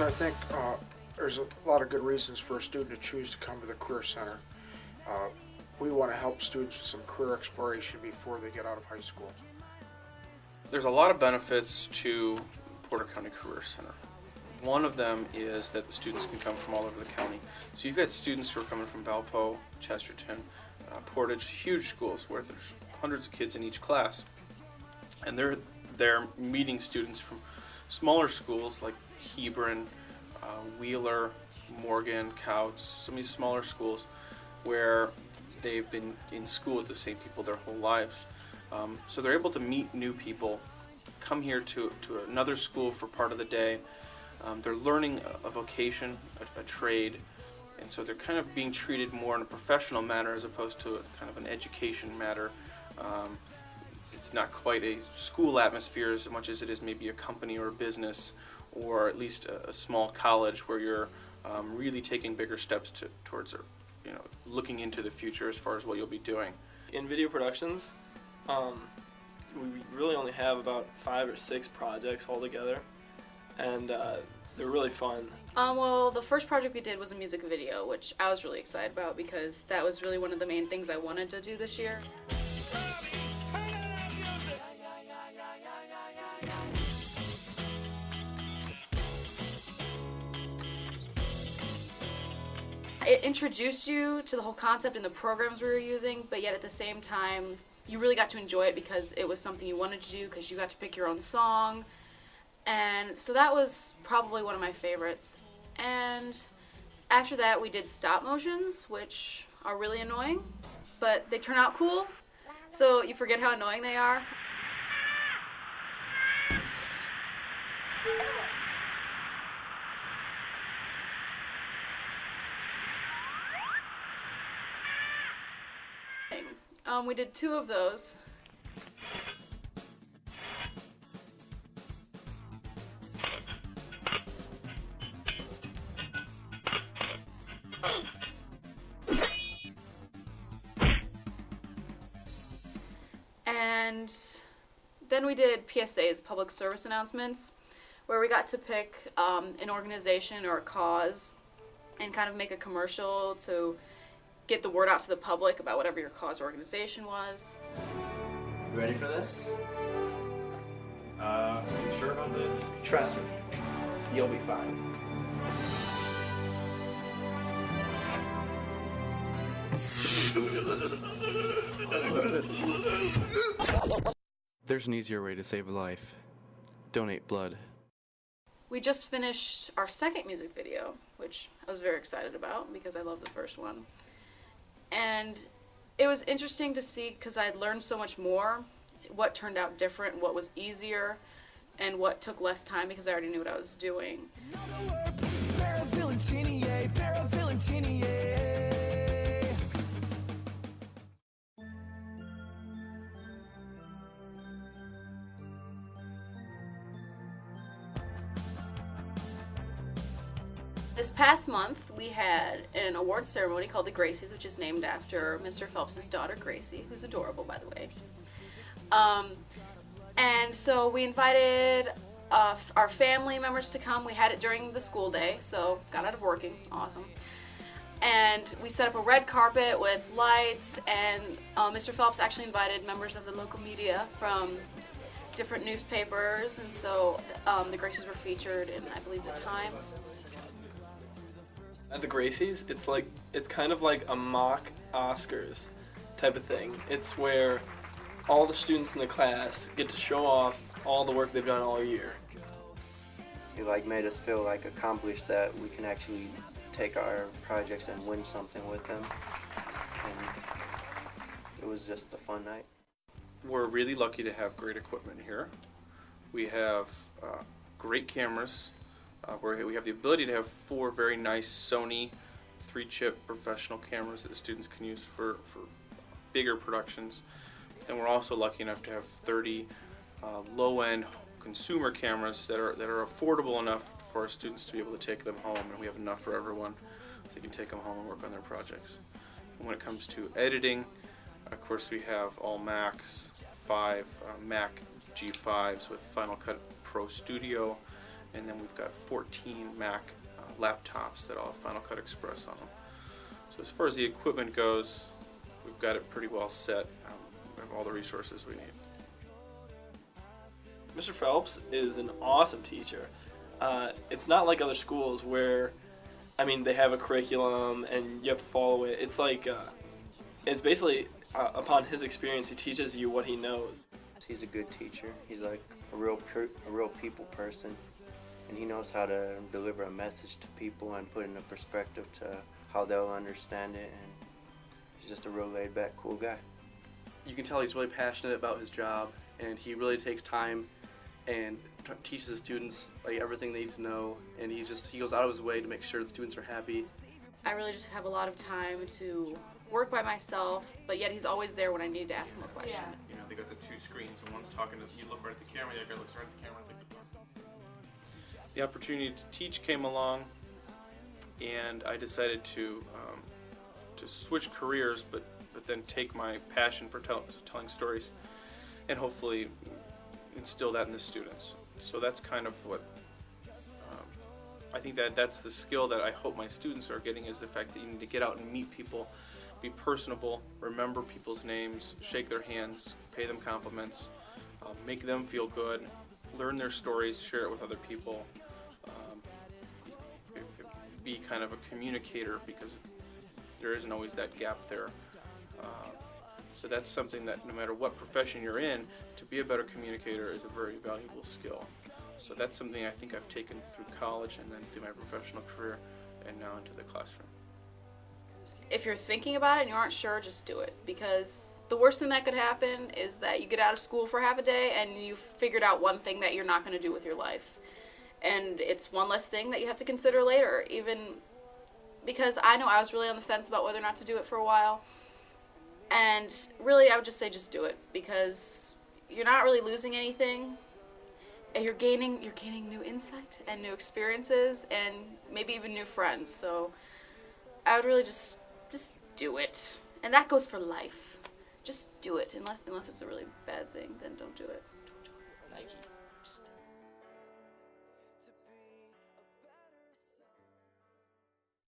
I think there's a lot of good reasons for a student to choose to come to the Career Center. Uh, we want to help students with some career exploration before they get out of high school. There's a lot of benefits to Porter County Career Center. One of them is that the students can come from all over the county. So you've got students who are coming from Valpo, Chesterton, Portage, huge schools where there's hundreds of kids in each class. And they're meeting students from smaller schools like Hebron, Wheeler, Morgan, Couts, some of these smaller schools where they've been in school with the same people their whole lives. So they're able to meet new people, come here to another school for part of the day. They're learning a vocation, a trade, and so they're kind of being treated more in a professional manner as opposed to a kind of an education matter. It's not quite a school atmosphere as much as it is maybe a company or a business, or at least a small college where you're really taking bigger steps towards looking into the future as far as what you'll be doing. In video productions, we really only have about 5 or 6 projects altogether, and they're really fun. Well, the first project we did was a music video, which I was really excited about because that was really one of the main things I wanted to do this year. It introduced you to the whole concept and the programs we were using, but yet at the same time, you really got to enjoy it because it was something you wanted to do, because you got to pick your own song. And so that was probably one of my favorites. And after that, we did stop motions, which are really annoying, but they turn out cool, so you forget how annoying they are. We did 2 of those. And then we did PSAs, public service announcements, where we got to pick an organization or a cause and kind of make a commercial to get the word out to the public about whatever your cause or organization was. You ready for this? Are you sure about this? Trust me, you'll be fine. There's an easier way to save a life. Donate blood. We just finished our second music video, which I was very excited about because I love the first one. And it was interesting to see because I had learned so much more, what turned out different, what was easier, and what took less time because I already knew what I was doing. This past month, we had an award ceremony called the Gracies, which is named after Mr. Phelps' daughter, Gracie, who's adorable, by the way. And so we invited our family members to come. We had it during the school day, so got out of working. Awesome. And we set up a red carpet with lights, and Mr. Phelps actually invited members of the local media from different newspapers, and so the Gracies were featured in, I believe, the Times. At the Gracies, it's kind of like a mock Oscars type of thing. It's where all the students in the class get to show off all the work they've done all year. It made us feel accomplished that we can actually take our projects and win something with them. And it was just a fun night. We're really lucky to have great equipment here. We have great cameras. We have the ability to have 4 very nice Sony 3-chip professional cameras that the students can use for bigger productions. And we're also lucky enough to have 30 low-end consumer cameras that are affordable enough for our students to be able to take them home, and we have enough for everyone so they can take them home and work on their projects. And when it comes to editing, of course we have all Macs, 5 Mac G5s with Final Cut Pro Studio, and then we've got 14 Mac laptops that all have Final Cut Express on them. So as far as the equipment goes, we've got it pretty well set. We have all the resources we need. Mr. Phelps is an awesome teacher. It's not like other schools where, I mean, they have a curriculum and you have to follow it. It's like, it's basically upon his experience, he teaches you what he knows. He's a good teacher. He's like a real people person, and he knows how to deliver a message to people and put it into perspective to how they'll understand it. And he's just a real laid-back, cool guy. You can tell he's really passionate about his job, and he really takes time and teaches the students like everything they need to know, and he goes out of his way to make sure the students are happy. I really just have a lot of time to work by myself, but yet he's always there when I need to ask him a question. You know, they got the two screens, and one's talking to you. Look right at the camera. The other guy looks right at the camera. The opportunity to teach came along, and I decided to switch careers, but then take my passion for telling stories, and hopefully instill that in the students. So that's kind of what I think that's the skill that I hope my students are getting, is the fact that you need to get out and meet people, be personable, remember people's names, shake their hands, pay them compliments, make them feel good, learn their stories, share it with other people, be kind of a communicator, because there isn't always that gap there. So that's something that no matter what profession you're in, to be a better communicator is a very valuable skill. So that's something I think I've taken through college and then through my professional career and now into the classroom. If you're thinking about it and you aren't sure, just do it, because the worst thing that could happen is that you get out of school for half a day and you've figured out one thing that you're not going to do with your life. And it's one less thing that you have to consider later, even because I know I was really on the fence about whether or not to do it for a while. And really, I would just say just do it, because you're not really losing anything. And you're gaining new insight and new experiences and maybe even new friends. So I would really just do it. And that goes for life. Just do it. Unless it's a really bad thing, then don't do it. Nike.